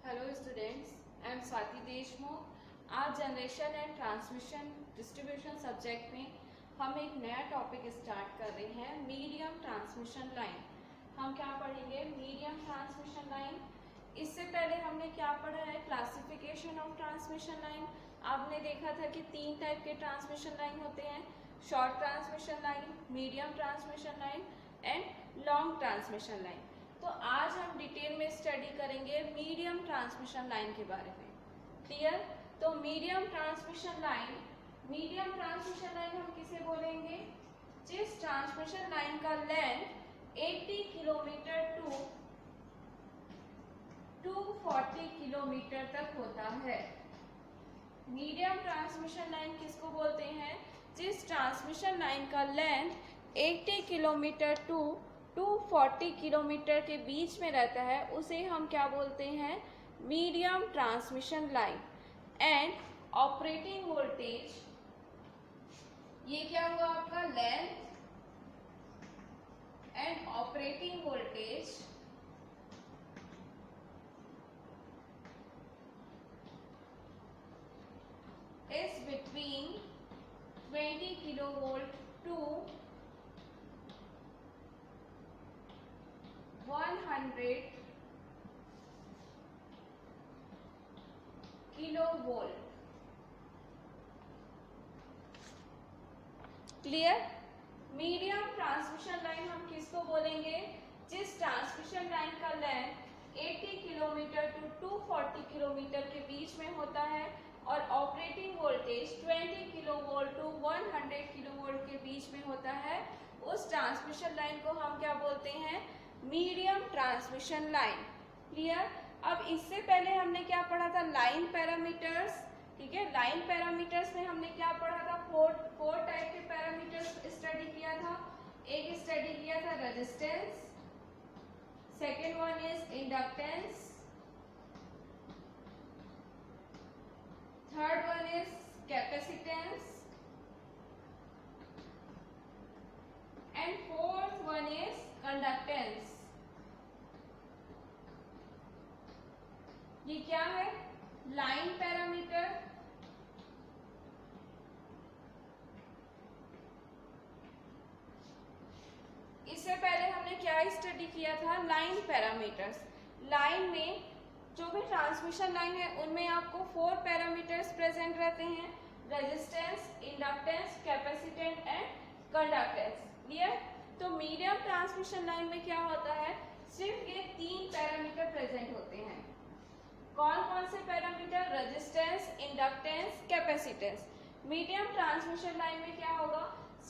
Hello students, I am Swati Deshmukh. आज generation and transmission distribution subject में हम एक नया टॉपिक स्टार्ट कर रहे हैं, मीडियम ट्रांसमिशन लाइन। हम क्या पढ़ेंगे? Medium transmission line. इससे पहले हमने क्या पढ़ा है? Classification of transmission line. आपने देखा था कि तीन टाइप के ट्रांसमिशन लाइन होते हैं, short transmission line, medium transmission line and long transmission line. तो आज हम डिटेल में स्टडी करेंगे मीडियम ट्रांसमिशन लाइन के बारे में। क्लियर? तो मीडियम ट्रांसमिशन लाइन हम किसे बोलेंगे? जिस ट्रांसमिशन लाइन का लेंथ 80 किलोमीटर टू 240 किलोमीटर तक होता है। मीडियम ट्रांसमिशन लाइन किसको बोलते हैं? जिस ट्रांसमिशन लाइन का लेंथ 80 किलोमीटर टू 240 किलोमीटर के बीच में रहता है, उसे हम क्या बोलते हैं? Medium transmission line. And operating voltage, ये क्या हुआ आपका? Length and operating voltage is between 20 kilovolt to 100 kilovolt. Clear? Medium transmission line हम किसको बोलेंगे? जिस ट्रांसमिशन लाइन का लेंथ 80 किलोमीटर टू 240 किलोमीटर के बीच में होता है और operating voltage 20 kilovolt to 100 kilovolt के बीच में होता है, उस ट्रांसमिशन लाइन को हम क्या बोलते हैं? Medium transmission line. क्लियर? अब इससे पहले हमने क्या पढ़ा था? Line parameters. ठीक है, लाइन पैरामीटर्स में हमने क्या पढ़ा था? फोर टाइप के पैरामीटर्स स्टडी किया था। एक स्टडी किया था resistance, second one is inductance, third one is capacitance and fourth one is conductance. ये क्या है? लाइन पैरामीटर, इससे पहले हमने क्या स्टडी किया था? Line parameters. लाइन में जो भी ट्रांसमिशन लाइन है उनमें आपको 4 पैरामीटर्स प्रेजेंट रहते हैं, resistance, inductance, capacitance and conductance. Clear? तो मीडियम ट्रांसमिशन लाइन में क्या होता है? सिर्फ ये 3 पैरामीटर प्रेजेंट होते हैं। कौन कौन से parameter? Resistance, inductance, capacitance. Medium transmission line में क्या होगा?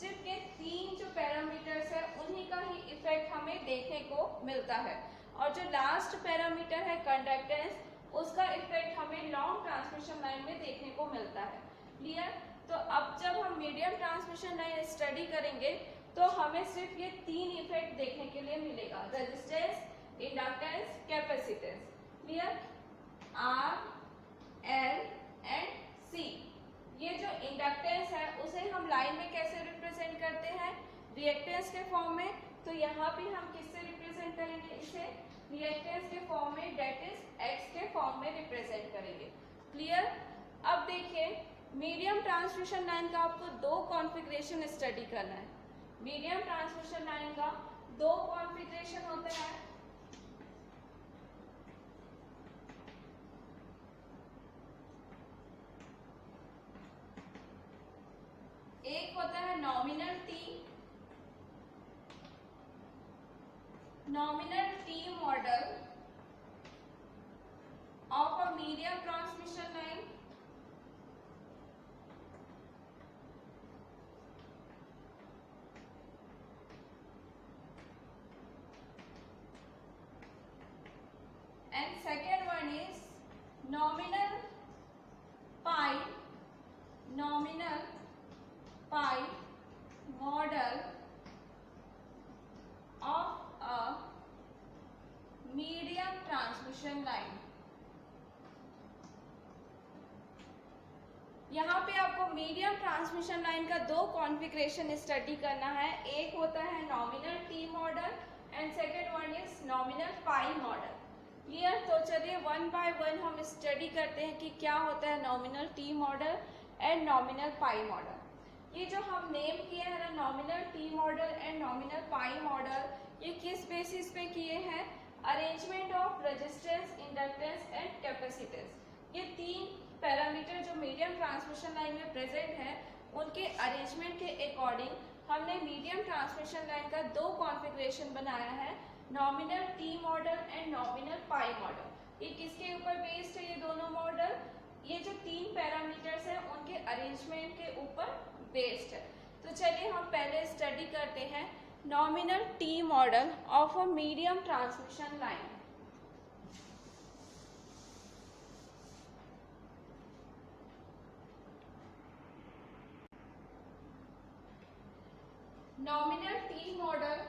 सिर्फ ये 3 जो पैरामीटर्स है उन्हीं का ही इफेक्ट हमें देखने को मिलता है, और जो लास्ट पैरामीटर है कंडक्टेंस, उसका इफेक्ट हमें लॉन्ग ट्रांसमिशन लाइन में देखने को मिलता है। क्लियर? तो अब जब हम मीडियम ट्रांसमिशन लाइन स्टडी करेंगे तो हमें सिर्फ ये 3 इफेक्ट देखने के लिए मिलेगा, resistance, inductance, capacitance. Clear? R, L and C। ये जो इंडक्टेंस है उसे हम लाइन में कैसे रिप्रेजेंट करते हैं? रिएक्टेंस के फॉर्म में। तो यहाँ पे हम किससे रिप्रेजेंट करेंगे? इसे रिएक्टेंस के फॉर्म में, डेट इज X के फॉर्म में रिप्रेजेंट करेंगे। क्लियर? अब देखिए, मीडियम ट्रांसमिशन लाइन का आपको 2 कॉन्फ़िगरेशन स्टडी करना है। मीडियम ट्रांसमिशन लाइन का 2 कॉन्फ़िगरेशन होते हैं। एक होता है nominal T model of a medium transmission line, and second one is nominal pi model of a medium transmission line। यहाँ पे आपको मीडियम ट्रांसमिशन लाइन का 2 कॉन्फ़िगरेशन स्टडी करना है। एक होता है nominal T model and second one is nominal pi model. Clear. तो चलिए वन बाय वन हम स्टडी करते हैं कि क्या होता है nominal T model and nominal pi model. ये जो हम नेम किए हैं ना, nominal T model and nominal pi model, ये किस बेसिस पे किए हैं? Arrangement of resistance, inductance and capacitance. ये तीन पैरामीटर जो मीडियम ट्रांसमिशन लाइन में प्रेजेंट है, उनके अरेंजमेंट के अकॉर्डिंग हमने मीडियम ट्रांसमिशन लाइन का दो कॉन्फ़िगरेशन बनाया है, nominal T model and nominal pi model. ये किसके ऊपर बेस्ड है ये दोनों मॉडल? ये जो तीन पैरामीटर्स हैं उनके अरेंजमेंट के ऊपर बेस्ड है। तो चलिए हम पहले स्टडी करते हैं nominal T model of a medium transmission line. Nominal T model,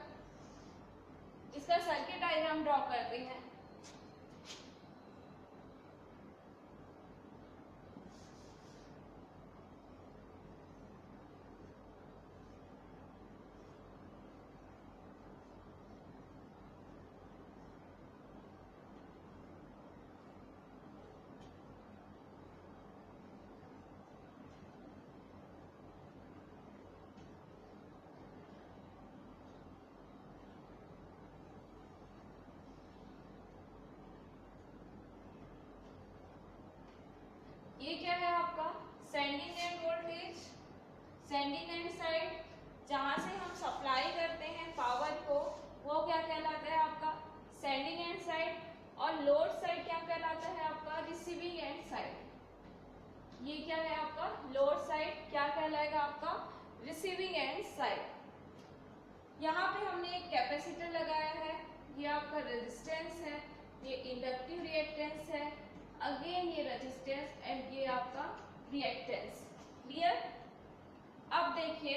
इसका सर्किट डायग्राम ड्रॉ करते हैं। ये क्या है आपका sending end voltage, sending end side जहां से हम सप्लाई करते हैं पावर को, वो क्या कहलाता है आपका सेंडिंग एंड साइड। और लोड साइड क्या कहलाता है आपका रिसीविंग एंड साइड। ये क्या है आपका लोड साइड, क्या कहलाएगा आपका रिसीविंग एंड साइड। यहाँ पे हमने एक कैपेसिटर लगाया है, ये आपका रेजिस्टेंस है, ये इंडक्टिव रिएक्टेंस है, अगेन ये रेजिस्टेंस एंड ये आपका रिएक्टेंस। क्लियर। अब देखिए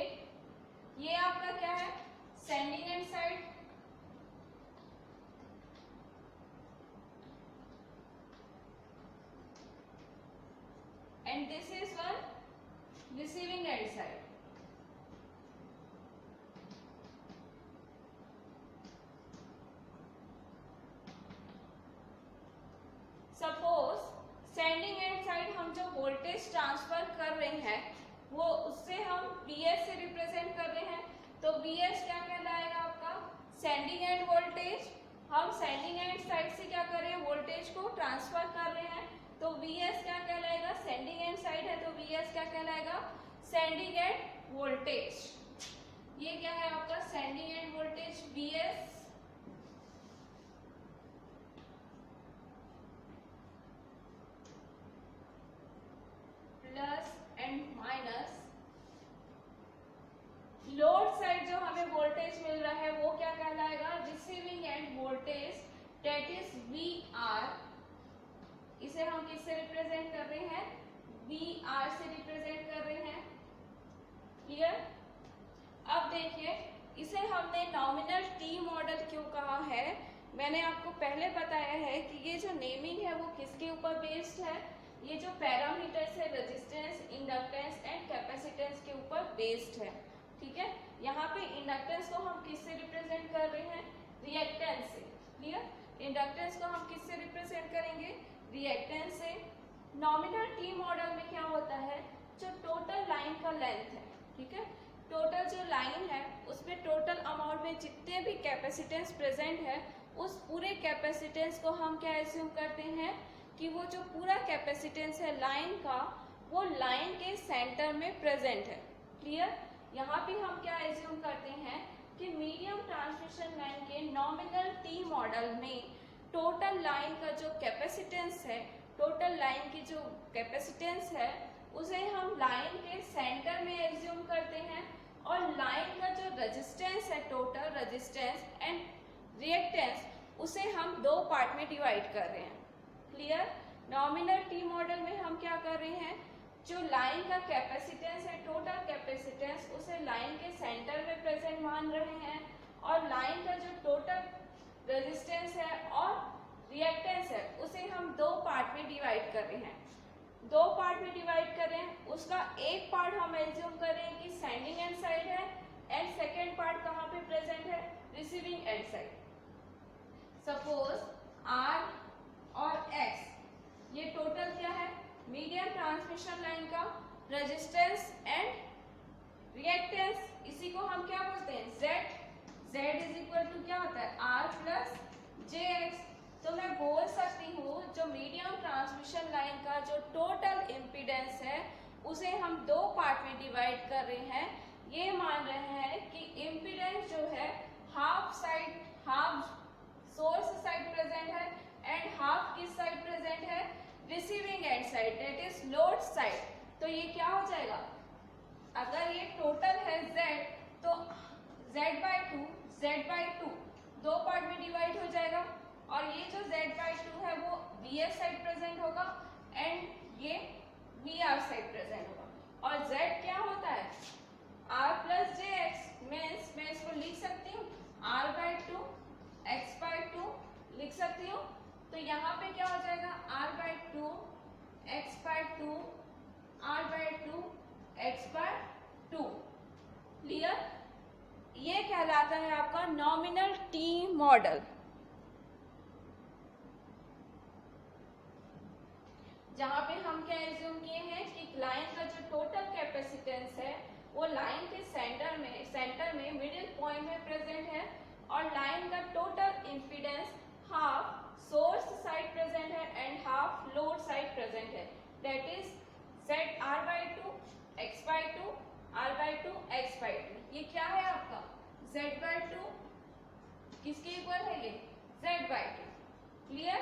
ये आपका क्या है sending end side, and this is one receiving end side. Suppose sending end side हम जो वोल्टेज ट्रांसफर कर रहे हैं वो उससे हम Vs से रिप्रेजेंट कर रहे हैं, तो Vs क्या कहलाएगा आपका सेंडिंग एंड वोल्टेज। हम सेंडिंग एंड साइड से क्या कर रहे हैं वोल्टेज को ट्रांसफर कर रहे हैं, तो Vs क्या कहलाएगा सेंडिंग एंड साइड है तो Vs क्या कहलाएगा सेंडिंग एंड वोल्टेज। ये क्या है आपका sending end voltage Vs plus and minus. Load side जो हमें वोल्टेज मिल रहा है वो क्या कहलाएगा receiving end voltage, that is VR। इसे हम किससे रिप्रेजेंट कर रहे हैं VR से रिप्रेजेंट कर रहे हैं। क्लियर। अब देखिए इसे हमने नॉमिनल टी मॉडल क्यों कहा है, मैंने आपको पहले बताया है कि ये जो नेमिंग है वो किसके ऊपर बेस्ड है, ये जो पैरामीटर्स है रेजिस्टेंस, इंडक्टेंस एंड कैपेसिटेंस के ऊपर बेस्ड है। ठीक है। यहाँ पे इंडक्टेंस को हम किससे रिप्रेजेंट कर रहे हैं रिएक्टेंस से। क्लियर। इंडक्टेंस को हम किससे रिप्रेजेंट करेंगे रिएक्टेंस से। नॉमिनल टी मॉडल में क्या होता है जो टोटल लाइन का लेंथ है, ठीक है, टोटल जो लाइन है उसमें टोटल अमाउंट में जितने भी कैपेसिटेंस प्रेजेंट है उस पूरे कैपेसिटेंस को हम क्या एज्यूम करते हैं कि वो जो पूरा कैपेसिटेंस है लाइन का वो लाइन के सेंटर में प्रेजेंट है। क्लियर। यहाँ पे हम क्या एज्यूम करते हैं कि मीडियम ट्रांसमिशन लाइन के नॉमिनल टी मॉडल में टोटल लाइन का जो कैपेसिटेंस है, टोटल लाइन की जो कैपेसिटेंस है उसे हम लाइन के सेंटर में एज्यूम करते हैं, और लाइन का जो रेजिस्टेंस है टोटल रेजिस्टेंस एंड रिएक्टेंस उसे हम दो पार्ट में डिवाइड कर रहे हैं। क्लियर। नॉमिनल टी मॉडल में हम क्या कर रहे हैं जो लाइन का कैपेसिटेंस है टोटल कैपेसिटेंस उसे लाइन के सेंटर में प्रेजेंट मान रहे हैं, और लाइन का जो टोटल रेजिस्टेंस है और रिएक्टेंस है उसे हम दो पार्ट में डिवाइड कर रहे हैं। दो पार्ट में डिवाइड कर रहे हैं, उसका एक पार्ट हम एज्यूम कर रहे हैं कि सेंडिंग एंड साइड है एंड सेकेंड पार्ट कहाँ पे प्रेजेंट है receiving end side. Suppose R transmission line का रेजिस्टेंस एंड रिएक्टेंस, इसी को हम क्या बोलते हैं, Z। Z is equal to क्या होता है, R प्लस JX। तो मैं बोल सकती हूँ जो मीडियम ट्रांसमिशन लाइन का जो टोटल इम्पीडेंस है उसे हम दो पार्ट में डिवाइड कर रहे हैं। ये मान रहे हैं कि इम्पीडेंस जो है half side, half source side present है एंड हाफ किस साइड प्रेजेंट है, receiving end side, that is load side. तो ये क्या हो जाएगा, अगर ये टोटल है Z तो Z/2 दो पार्ट में डिवाइड हो जाएगा और ये जो Z/2 है वो VS साइड प्रेजेंट होगा एंड ये VR साइड प्रेजेंट होगा। और Z क्या होता है, R प्लस JX, मीन्स मैं इसको लिख सकती हूँ R/2 X/2 लिख सकती हूँ। तो यहाँ पे क्या हो जाएगा, R/2 X/2 R/2 X/2। Clear? ये कहलाता है आपका नॉमिनल T मॉडल, जहां पे हम क्या एज्यूम किए हैं कि लाइन का जो टोटल कैपेसिटेंस है वो लाइन के सेंटर में मिडिल पॉइंट में प्रेजेंट है और लाइन का total impedance half source side present है and half load side present है, that is Z R/2 X/2 R/2 X/2। ये क्या है आपका Z/2, किसके इक्वल है ये, Z/2। क्लियर?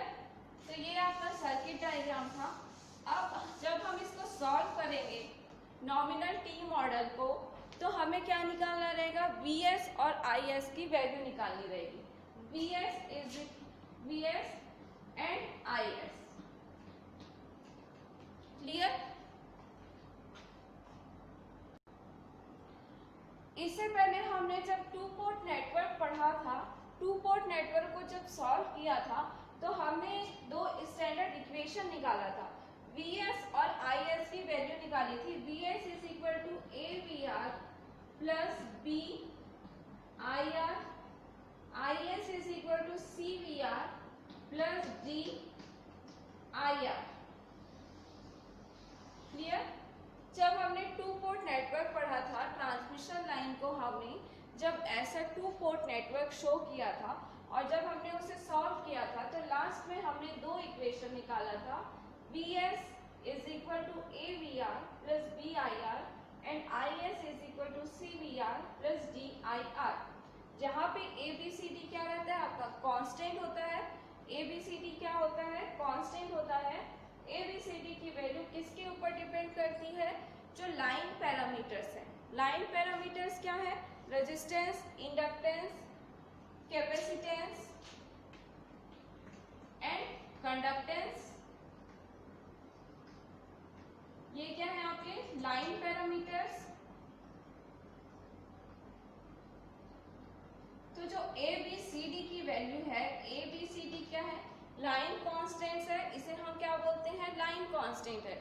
तो ये आपका सर्किट डायग्राम था। अब जब हम इसको सॉल्व करेंगे नॉमिनल T मॉडल को तो हमें क्या निकालना रहेगा, VS और IS की वैल्यू निकालनी रहेगी, VS एंड IS। क्लियर? इससे पहले हमने जब टू पोर्ट नेटवर्क पढ़ा था, टू पोर्ट नेटवर्क को जब सॉल्व किया था तो हमने दो स्टैंडर्ड इक्वेशन निकाला था, VS और IS की वैल्यू निकाली थी। VS is equal to AVR plus BIR, IS is equal to CVR plus DIR। Clear? जब हमने टू पोर्ट नेटवर्क पढ़ा था, ट्रांसमिशन लाइन को हमने जब ऐसा टू पोर्ट नेटवर्क शो किया था और जब हमने उसे सॉल्व किया था तो लास्ट में हमने दो इक्वेशन निकाला था, VS is equal to AVR plus BIR and IS is equal to CVR plus DIR। जहाँ पे ABCD क्या रहता है आपका, कांस्टेंट होता है। ABCD क्या होता है, कांस्टेंट होता है। ABCD की वैल्यू किसके ऊपर डिपेंड करती है, जो लाइन पैरामीटर्स है। लाइन पैरामीटर्स क्या है, resistance, inductance, capacitance and conductance. ये क्या है आपके लाइन पैरामीटर्स। तो जो ABCD की वैल्यू है, ABCD क्या है, लाइन कांस्टेंट्स है, इसे हम क्या बोलते हैं, लाइन कांस्टेंट है।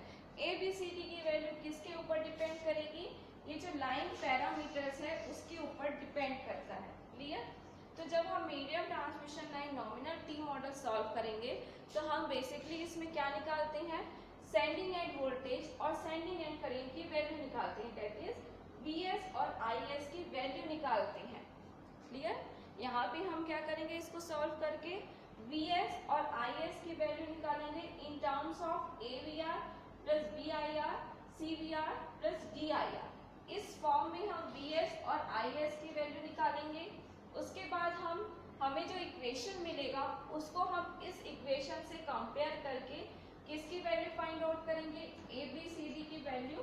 ABCD की वैल्यू किसके ऊपर डिपेंड करेगी, ये जो लाइन पैरामीटर्स है उसके ऊपर डिपेंड करता है। क्लियर? तो जब हम medium transmission line nominal T model solve करेंगे तो हम बेसिकली इसमें क्या निकालते हैं, सेंडिंग एंड वोल्टेज और सेंडिंग एंड करंट की वैल्यू निकालते हैं, दैट इज VS और IS की वैल्यू निकालते हैं। क्लियर? यहाँ पे हम क्या करेंगे, इसको सॉल्व करके VS और IS की वैल्यू निकालेंगे in terms of AVR plus BIR CVR plus DIR। इस फॉर्म में हम VS और IS की वैल्यू निकालेंगे। उसके बाद हमें जो इक्वेशन मिलेगा उसको हम इस इक्वेशन से कंपेयर करके किसकी वैल्यू फाइंड आउट करेंगे, ABCD की वैल्यू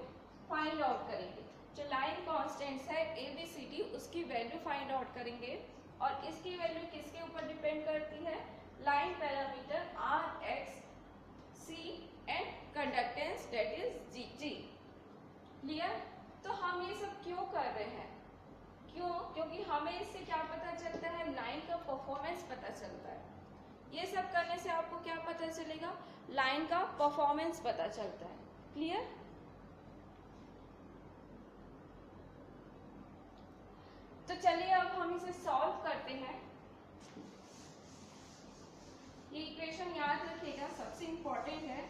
फाइंड आउट करेंगे। जो लाइन कांस्टेंट्स है ABCD उसकी वैल्यू फाइंड आउट करेंगे और इसकी वैल्यू किसके ऊपर डिपेंड करती है, line parameter RXC and conductance that is G। Clear? तो हम ये सब क्यों कर रहे हैं, क्यों, क्योंकि हमें इससे क्या पता चलता है, लाइन का परफॉर्मेंस पता चलता है। ये सब करने से आपको क्या पता चलेगा, लाइन का परफॉर्मेंस पता चलता है। क्लियर? तो चलिए अब हम इसे सॉल्व करते हैं। ये इक्वेशन याद रखिएगा, सबसे इंपॉर्टेंट है।